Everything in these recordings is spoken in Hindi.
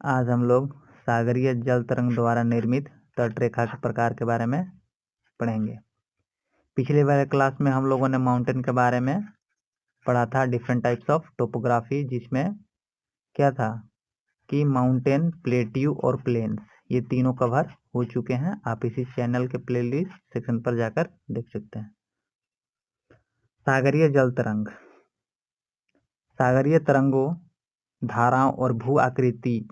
आज हम लोग सागरीय जल तरंग द्वारा निर्मित तटरेखा के प्रकार के बारे में पढ़ेंगे। पिछले वाले क्लास में हम लोगों ने माउंटेन के बारे में पढ़ा था, डिफरेंट टाइप्स ऑफ टोपोग्राफी, जिसमें क्या था कि माउंटेन, प्लेट्यू और प्लेन्स, ये तीनों कवर हो चुके हैं। आप इसी चैनल के प्लेलिस्ट सेक्शन पर जाकर देख सकते हैं। सागरीय जल तरंग। सागरीय तरंगों, धाराओं और भू आकृति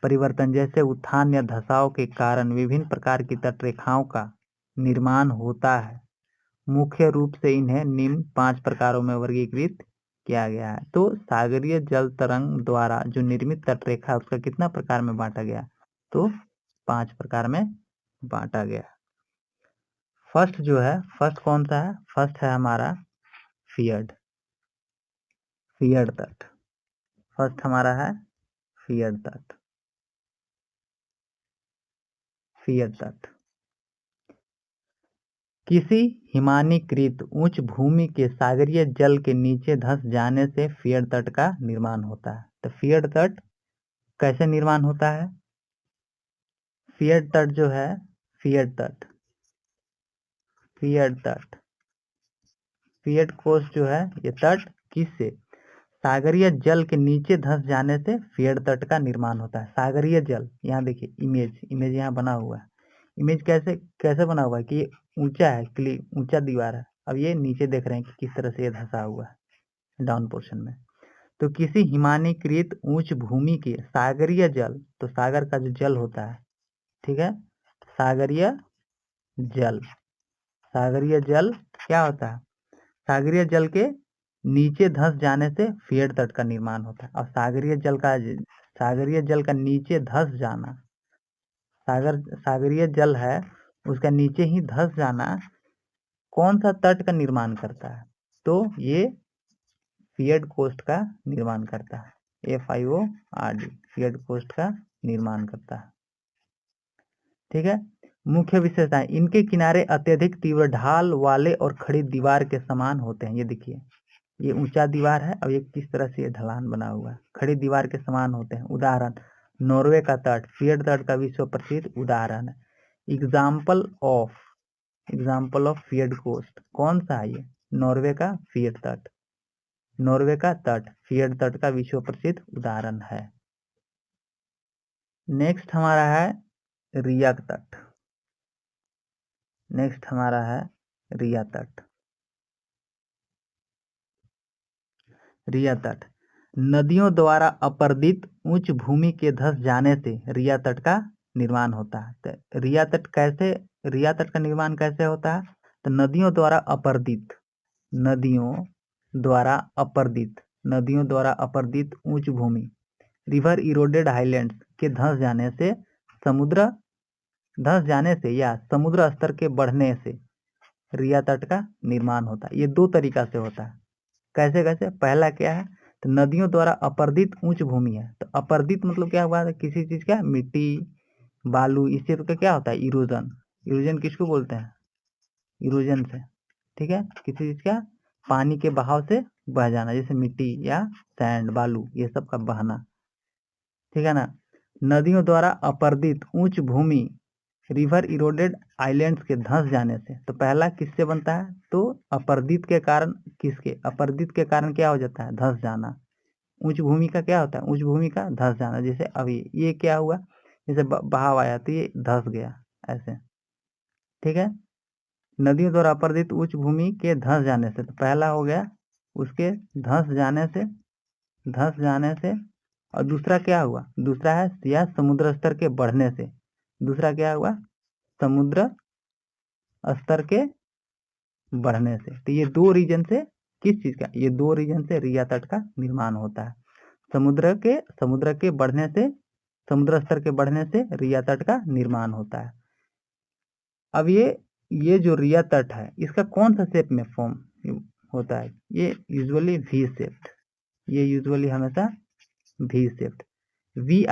परिवर्तन जैसे उत्थान या धसाव के कारण विभिन्न प्रकार की तटरेखाओं का निर्माण होता है। मुख्य रूप से इन्हें निम्न 5 प्रकारों में वर्गीकृत किया गया है। तो सागरीय जल तरंग द्वारा जो निर्मित तटरेखा है उसका कितना प्रकार में बांटा गया? तो 5 प्रकार में बांटा गया। फर्स्ट जो है, फर्स्ट कौन सा है? फर्स्ट है हमारा फियर्ड तट। फर्स्ट हमारा है फियर्ड तट। किसी हिमानीकृत उच्च भूमि के सागरीय जल के नीचे धंस जाने से फियर्ड तट का निर्माण होता है। तो फियर्ड तट कैसे निर्माण होता है? फियर्ड तट जो है, फियर्ड कोस्ट जो है, ये तट किससे? सागरीय जल के नीचे धंस जाने से फियर्ड तट का निर्माण होता है। सागरीय जल, यहाँ देखिए इमेज यहाँ बना हुआ है। इमेज कैसे बना हुआ है कि ये ऊंचा है, ऊंचा दीवार है। अब ये नीचे देख रहे हैं कि किस तरह से ये धंसा हुआ है डाउन पोर्शन में। तो किसी हिमानीकृत उच्च भूमि के सागरीय जल, तो सागर का जो जल होता है, ठीक है, सागरीय जल क्या होता है? सागरीय जल के नीचे धंस जाने से फियर्ड तट का निर्माण होता है। और सागरीय जल का नीचे धंस जाना, सागरीय जल है उसका नीचे ही धंस जाना कौन सा तट का निर्माण करता है? तो ये फियर्ड कोस्ट का निर्माण करता है। FIORD, फियर्ड कोस्ट का निर्माण करता है। ठीक है। मुख्य विशेषताएं, इनके किनारे अत्यधिक तीव्र ढाल वाले और खड़ी दीवार के समान होते हैं। ये देखिए, ये ऊंचा दीवार है और ये किस तरह से ये ढलान बना हुआ है, खड़ी दीवार के समान होते हैं। उदाहरण, नॉर्वे का तट फियर्ड तट का विश्व प्रसिद्ध उदाहरण है। एग्जाम्पल ऑफ फियर्ड कोस्ट कौन सा है? ये नॉर्वे का तट फियर्ड तट का विश्व प्रसिद्ध उदाहरण है। नेक्स्ट हमारा है रिया तट। नदियों द्वारा अपर्दित उच्च भूमि के धंस जाने से रिया तट का निर्माण होता है। तो रिया तट का निर्माण कैसे होता है? तो नदियों द्वारा अपर्दित उच्च भूमि, रिवर इरोडेड हाईलैंड्स के धंस जाने से या समुद्र स्तर के बढ़ने से रिया तट का निर्माण होता है। ये 2 तरीका से होता है। कैसे? पहला क्या है? तो नदियों द्वारा अपर्दित उच्च भूमि है। तो अपर्दित मतलब क्या हुआ? किसी चीज का, मिट्टी, बालू, इस चीज का क्या होता है? इरोजन किसको बोलते हैं? इरोजन से, ठीक है, किसी चीज का पानी के बहाव से बह जाना, जैसे मिट्टी या सैंड, बालू, ये सब का बहना, ठीक है ना। नदियों द्वारा अपर्दित उच्च भूमि, रिवर इरोडेड आइलैंड्स के धंस जाने से। तो पहला किससे बनता है? तो अपर्दित के कारण क्या हो जाता है? धंस जाना। उच्च भूमि का क्या होता है? उच्च भूमि का धंस जाना। जैसे अभी ये क्या हुआ, जैसे बहाव आया तो ये धंस गया, ऐसे, ठीक है। नदियों द्वारा अपर्दित उच्च भूमि के धंस जाने से, तो पहला हो गया उसके धंस जाने से। और दूसरा क्या हुआ? दूसरा है या समुद्र स्तर के बढ़ने से। दूसरा क्या हुआ? समुद्र स्तर के बढ़ने से। तो ये 2 रीजन से किस चीज का? ये 2 रीजन से रिया तट का निर्माण होता है। समुद्र के बढ़ने से, समुद्र स्तर के बढ़ने से रिया तट का निर्माण होता है। अब ये जो रिया तट है, इसका कौन सा शेप में फॉर्म होता है? ये यूजुअली हमेशा वी शेप्ड, वी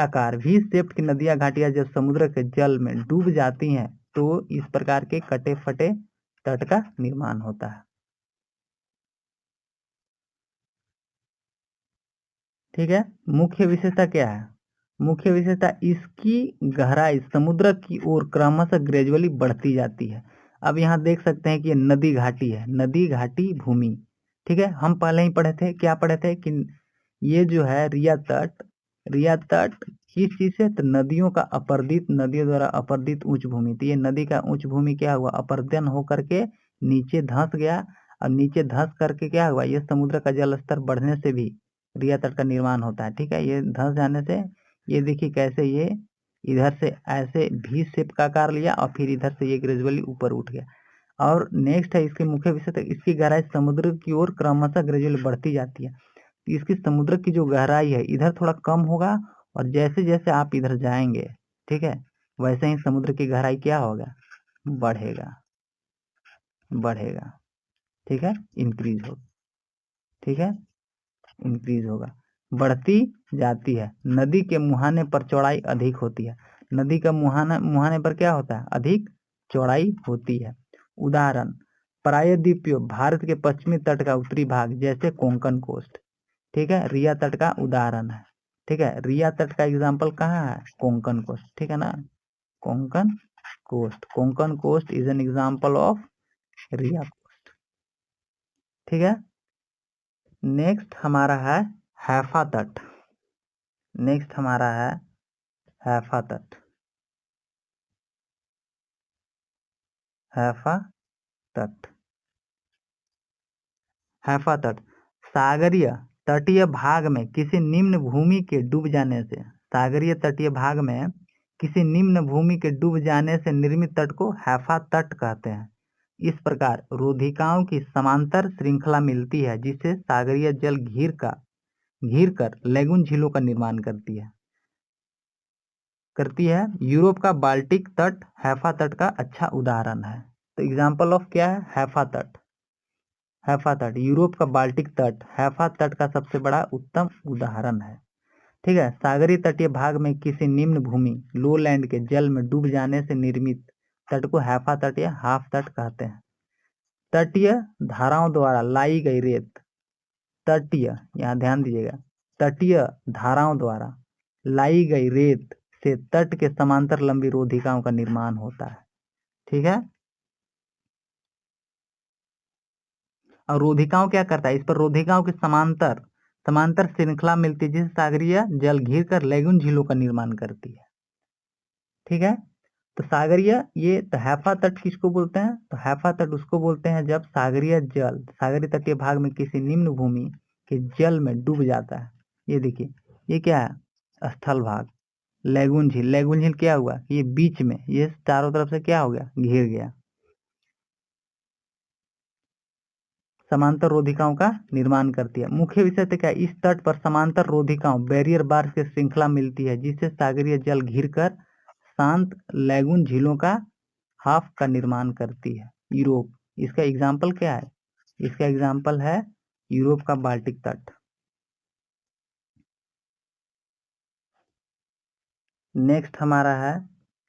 शेप्ड की नदियां, घाटियां जब समुद्र के जल में डूब जाती हैं तो इस प्रकार के कटे फटे तट का निर्माण होता है। ठीक है। मुख्य विशेषता क्या है? मुख्य विशेषता इसकी गहराई समुद्र की ओर क्रमशः ग्रेजुअली बढ़ती जाती है। अब यहाँ देख सकते हैं कि ये नदी घाटी है, नदी घाटी भूमि। ठीक है, हम पहले ही पढ़े थे, क्या पढ़े थे कि ये जो है रिया तट किस चीज से, तो नदियों का अपर्दित, नदियों द्वारा अपर्दित उच्च भूमि। तो ये नदी का उच्च भूमि क्या हुआ, अपर्दन होकर के नीचे धंस गया, और नीचे धंस करके क्या हुआ, ये समुद्र का जल स्तर बढ़ने से भी रिया तट का निर्माण होता है। ठीक है, ये धंस जाने से ये देखिए कैसे ये इधर से ऐसे भी शेप का आकार लिया और फिर इधर से ये ग्रेजुअली ऊपर उठ गया। और नेक्स्ट है इसके मुख्य विशेषता, इसकी गहराई समुद्र की ओर क्रमशः ग्रेजुअली बढ़ती जाती है। इसकी समुद्र की जो गहराई है इधर थोड़ा कम होगा, और जैसे जैसे आप इधर जाएंगे, ठीक है, वैसे ही समुद्र की गहराई क्या होगा, बढ़ेगा, बढ़ेगा। ठीक है, इंक्रीज होगा। ठीक है, इंक्रीज होगा, बढ़ती जाती है। नदी के मुहाने पर चौड़ाई अधिक होती है, नदी का मुहाने पर क्या होता है, अधिक चौड़ाई होती है। उदाहरण, प्रायद्वीपीय भारत के पश्चिमी तट का उत्तरी भाग जैसे कोंकण कोस्ट। ठीक है, रिया तट का उदाहरण है। ठीक है, रिया तट का एग्जाम्पल कहाँ है, कोंकण कोस्ट। ठीक है ना, Konkan coast, Konkan coast is an example of ria coast. ठीक है, नेक्स्ट हमारा है हैफा तट। नेक्स्ट हमारा है हैफा तट। हैफा तट, हैफा तट सागरीय तटीय भाग में किसी निम्न भूमि के डूब जाने से, सागरीय तटीय भाग में किसी निम्न भूमि के डूब जाने से निर्मित तट को हैफा तट कहते हैं। इस प्रकार रोधिकाओं की समांतर श्रृंखला मिलती है जिससे सागरीय जल घिर कर लेगून झीलों का निर्माण करती है। यूरोप का बाल्टिक तट हैफा तट का अच्छा उदाहरण है। तो एग्जाम्पल ऑफ क्या है, हैफा तट। हैफा तट यूरोप का बाल्टिक तट हैफा तट का सबसे बड़ा उत्तम उदाहरण है। ठीक है, सागरीय तटीय भाग में किसी निम्न भूमि लो लैंड के जल में डूब जाने से निर्मित तट को हैफा तट या हाफ तट कहते हैं। तटीय धाराओं द्वारा लाई गई रेत, तटीय, यहाँ ध्यान दीजिएगा, तटीय धाराओं द्वारा लाई गई रेत से तट के समांतर लंबी रोधिकाओं का निर्माण होता है। ठीक है, और रोधिकाओं क्या करता है, इस पर रोधिकाओं की समांतर श्रृंखला मिलती है जिससे सागरीय जल घिर कर लेगून झीलों का निर्माण करती है। ठीक है, तो सागरीय ये तो हैफा तट किसको बोलते हैं, तो हैफा तट उसको बोलते हैं जब सागरीय जल सागरीय तटीय भाग में किसी निम्न भूमि के जल में डूब जाता है। ये देखिए, ये क्या है, स्थल भाग, लेगून झील, लेगून झील क्या हुआ, ये बीच में, ये चारों तरफ से क्या हो गया, घिर गया। समांतर रोधिकाओं का निर्माण करती है। मुख्य विषय तो क्या, इस तट पर समांतर रोधिकाओं बैरियर बार की श्रृंखला मिलती है जिससे सागरीय जल घिर कर शांत लेगून झीलों का हाफ का निर्माण करती है। यूरोप, इसका एग्जाम्पल क्या है, इसका एग्जाम्पल है यूरोप का बाल्टिक तट। नेक्स्ट हमारा है,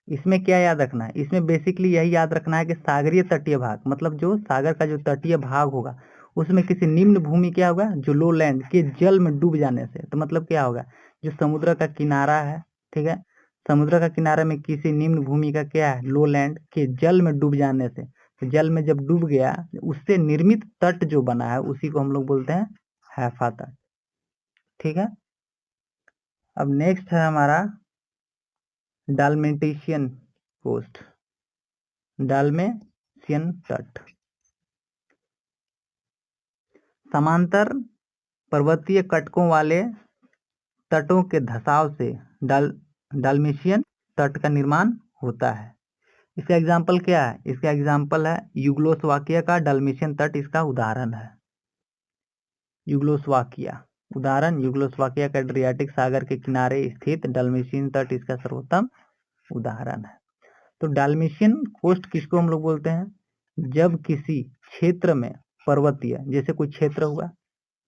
इसमें क्या याद रखना है, इसमें बेसिकली यही याद रखना है कि सागरीय तटीय भाग मतलब जो सागर का जो तटीय भाग होगा उसमें किसी निम्न भूमि क्या होगा, जो लो लैंड के जल में डूब जाने से, तो मतलब क्या होगा, जो समुद्र का किनारा है, ठीक है, समुद्र का किनारे में किसी निम्न भूमि का क्या है, लो लैंड के जल में डूब जाने से, तो जल में जब डूब गया उससे निर्मित तट जो बना है उसी को हम लोग बोलते हैं हैफा तट। ठीक है, अब नेक्स्ट है हमारा डालमेटिशियन कोस्ट, डालमेशियन तट। समांतर पर्वतीय कटकों वाले तटों के धसाव से डालमेशियन तट का निर्माण होता है। इसका एग्जाम्पल क्या है, इसका एग्जाम्पल है युगोस्लाविया का डालमेशियन तट, इसका उदाहरण है। युगोस्लाविया, उदाहरण युगोस्लाविया का एड्रियाटिक सागर के किनारे स्थित डालमेशियन तट इसका सर्वोत्तम उदाहरण है। तो डालमेशियन कोस्ट किसको हम लोग बोलते हैं, जब किसी क्षेत्र में पर्वतीय, जैसे कोई क्षेत्र हुआ,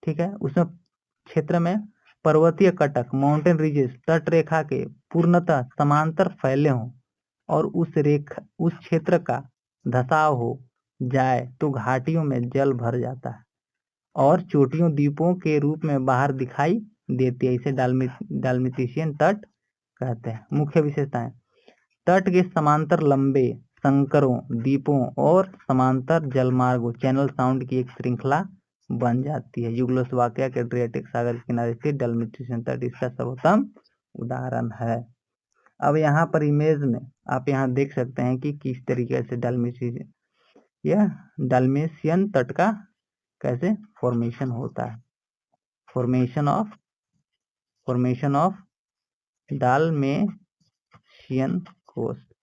ठीक है, उसमें क्षेत्र में पर्वतीय कटक माउंटेन रिजेस तट रेखा के पूर्णतः समांतर फैले हों और उस क्षेत्र का धसाव हो जाए तो घाटियों में जल भर जाता है और चोटियों द्वीपों के रूप में बाहर दिखाई देती है। इसे डालमेटिशियन तट कहते हैं। मुख्य विशेषताएं, तट के समांतर लंबे संकरों, द्वीपों और समांतर जलमार्गों चैनल साउंड की एक श्रृंखला बन जाती है। यूगोस्लाविया के एड्रियाटिक सागर के किनारे स्थित डल्मेटियन तट इसका सर्वोत्तम उदाहरण है। अब यहाँ पर इमेज में आप यहाँ देख सकते हैं कि किस तरीके से डल्मेशियन तट का कैसे फॉर्मेशन होता है। फॉर्मेशन ऑफ डल्मेशियन कोस्ट,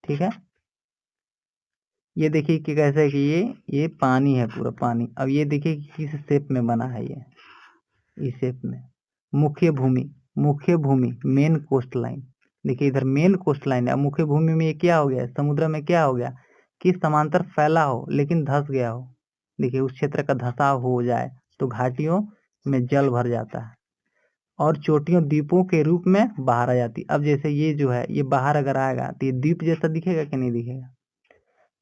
ठीक है। ये देखिए कि कैसे है कि ये पानी है, पूरा पानी। अब ये देखिए कि किस शेप में बना है, ये इस शेप में। मुख्य भूमि मेन कोस्ट लाइन, देखिए इधर मेन कोस्ट लाइन है। अब मुख्य भूमि में ये क्या हो गया, समुद्र में क्या हो गया कि समांतर फैला हो लेकिन धंस गया हो। देखिए उस क्षेत्र का धंसाव हो जाए तो घाटियों में जल भर जाता है और चोटियों द्वीपों के रूप में बाहर आ जाती। अब जैसे ये जो है ये बाहर अगर आएगा तो ये द्वीप जैसा दिखेगा कि नहीं दिखेगा।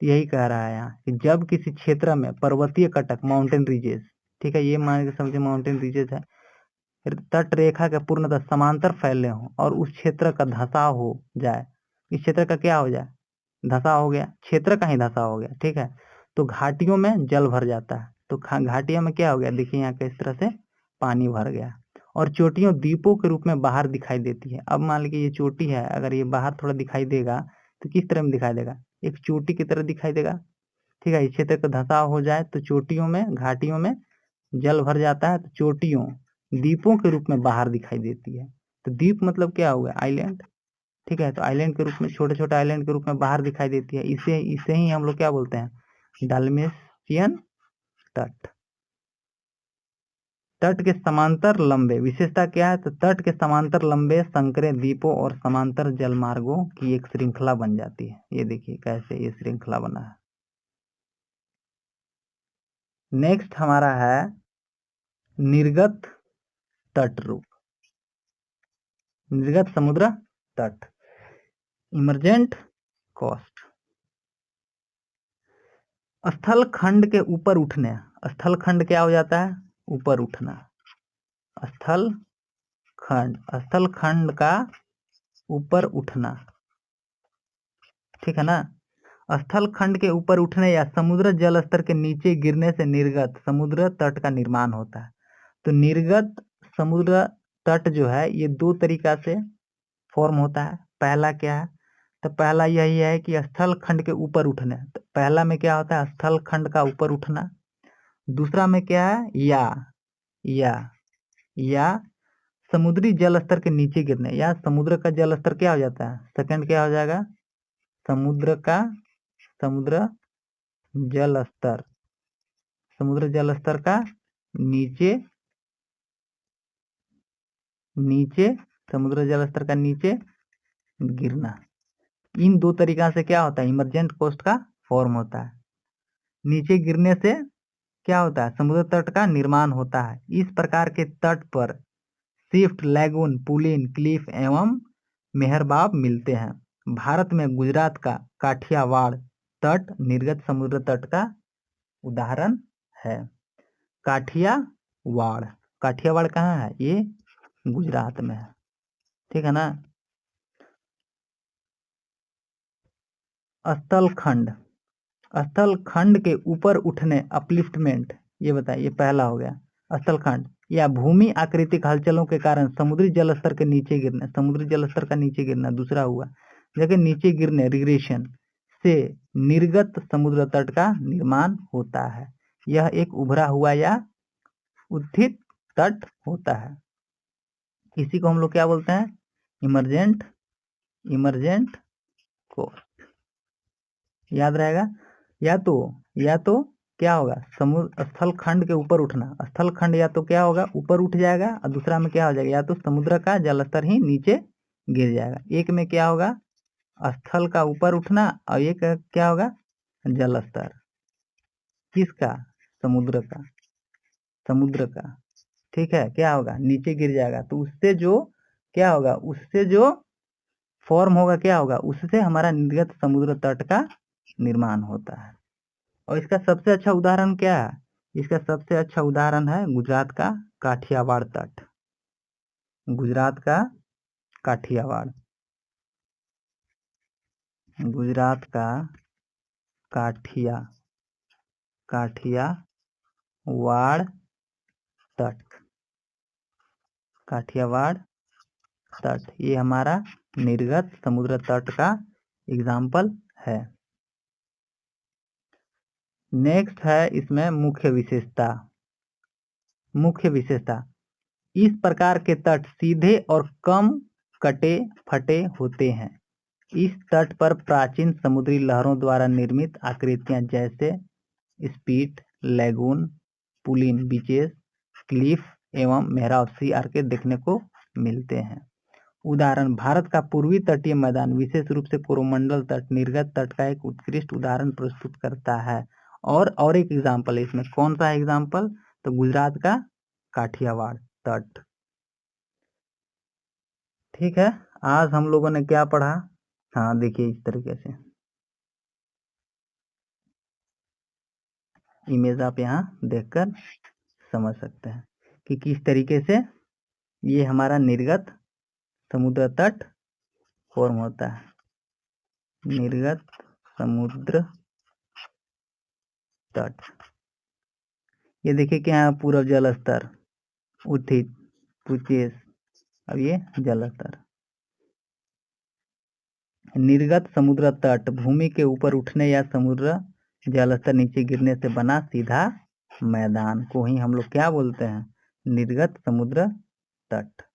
तो यही कह रहा है यहाँ कि जब किसी क्षेत्र में पर्वतीय कटक, माउंटेन रिजेस, ठीक है, ये मान के समझे माउंटेन रिजेस है, तट रेखा के पूर्णतः समांतर फैले हों और उस क्षेत्र का धंसाव हो जाए, इस क्षेत्र का क्या हो जाए, धंसाव हो गया, क्षेत्र का ही धंसाव हो गया, ठीक है, तो घाटियों में जल भर जाता है। तो घाटियों में क्या हो गया, देखिए यहाँ किस तरह से पानी भर गया और चोटियों द्वीपों के रूप में बाहर दिखाई देती है। अब मान लीजिए ये चोटी है, अगर ये बाहर थोड़ा दिखाई देगा तो किस तरह में दिखाई देगा, एक चोटी की तरह दिखाई देगा, ठीक है। इस क्षेत्र का धंसाव हो जाए तो चोटियों में, घाटियों में जल भर जाता है, तो चोटियों द्वीपों के रूप में बाहर दिखाई देती है। तो द्वीप मतलब क्या हुआ, आइलैंड, ठीक है। तो आइलैंड के रूप में, छोटे छोटे आइलैंड के रूप में बाहर दिखाई देती है। इसे ही हम लोग क्या बोलते हैं, डल्मेशियन तट। तट के समांतर लंबे, विशेषता क्या है, तो तट के समांतर लंबे संकरे द्वीपों और समांतर जलमार्गों की एक श्रृंखला बन जाती है। ये देखिए कैसे ये श्रृंखला बना है। नेक्स्ट हमारा है निर्गत तट रूप, निर्गत समुद्र तट, इमरजेंट कोस्ट। स्थल खंड के ऊपर उठने, स्थल खंड क्या हो जाता है, ऊपर उठना, स्थल खंड का ऊपर उठना, ठीक है ना। स्थल खंड के ऊपर उठने या समुद्र जल स्तर के नीचे गिरने से निर्गत समुद्र तट का निर्माण होता है। तो निर्गत समुद्र तट जो है ये दो तरीका से फॉर्म होता है। पहला क्या है, तो पहला यही है कि स्थल खंड के ऊपर उठना। तो पहला में क्या होता है, स्थल खंड का ऊपर उठना। दूसरा में क्या है, या समुद्री जल स्तर के नीचे गिरने, या समुद्र का जल स्तर क्या हो जाता है, सेकंड क्या हो जाएगा, समुद्र जल स्तर, समुद्र जल स्तर का नीचे समुद्र जल स्तर का नीचे गिरना। इन दो तरीका से क्या होता है, इमरजेंट कोस्ट का फॉर्म होता है। नीचे गिरने से क्या होता है, समुद्र तट का निर्माण होता है। इस प्रकार के तट पर शिफ्ट, लैगून, पुलिन, क्लिफ एवं मेहरबाब मिलते हैं। भारत में गुजरात का काठियावाड़ तट निर्गत समुद्र तट का उदाहरण है। काठियावाड़ कहाँ है, ये गुजरात में है, ठीक है ना। स्थल खंड के ऊपर उठने, अपलिफ्टमेंट, ये बताइए पहला हो गया। स्थल खंड या भूमि आकृतिक हलचलों के कारण समुद्री जल स्तर के नीचे गिरना, समुद्री जल स्तर का नीचे गिरना दूसरा हुआ। जगह नीचे गिरने, रिग्रेशन से निर्गत समुद्र तट का निर्माण होता है। यह एक उभरा हुआ या उत्थित तट होता है। इसी को हम लोग क्या बोलते हैं, इमरजेंट कोस्ट। याद रहेगा। या तो क्या होगा, समुद्र स्थल खंड के ऊपर उठना, स्थल खंड या तो क्या होगा, ऊपर उठ जाएगा, और दूसरा में क्या हो जाएगा, या तो समुद्र का जलस्तर ही नीचे गिर जाएगा। एक में क्या होगा, स्थल का ऊपर उठना, और एक क्या होगा, जलस्तर किसका, समुद्र का, ठीक है, क्या होगा, नीचे गिर जाएगा। तो उससे जो क्या होगा, उससे जो फॉर्म होगा क्या होगा, उससे हमारा निर्गत समुद्र तट का निर्माण होता है। और इसका सबसे अच्छा उदाहरण क्या है, इसका सबसे अच्छा उदाहरण है गुजरात का काठियावाड़ तट। गुजरात का काठियावाड़, गुजरात का काठियावाड़ तट, काठियावाड़ तट ये हमारा निर्गत समुद्र तट का एग्जाम्पल है। नेक्स्ट है इसमें मुख्य विशेषता, इस प्रकार के तट सीधे और कम कटे फटे होते हैं। इस तट पर प्राचीन समुद्री लहरों द्वारा निर्मित आकृतियां जैसे स्पीट, लैगून, पुलिन बीचेस, क्लिफ एवं मेहराब सी आर के देखने को मिलते हैं। उदाहरण, भारत का पूर्वी तटीय मैदान विशेष रूप से कोरोमंडल तट निर्गत तट का एक उत्कृष्ट उदाहरण प्रस्तुत करता है। और एक एग्जाम्पल है इसमें, कौन सा एग्जाम्पल? तो गुजरात का काठियावाड़ तट। ठीक है, आज हम लोगों ने क्या पढ़ा? हाँ देखिए, इस तरीके से इमेज आप यहाँ देखकर समझ सकते हैं कि किस तरीके से ये हमारा निर्गत समुद्र तट फॉर्म होता है। निर्गत समुद्र तट, ये देखिए कि यहाँ पूर्व जल स्तर उत्थित पूचेस, अब ये जल स्तर। निर्गत समुद्र तट भूमि के ऊपर उठने या समुद्र जल स्तर नीचे गिरने से बना सीधा मैदान को ही हम लोग क्या बोलते हैं? निर्गत समुद्र तट।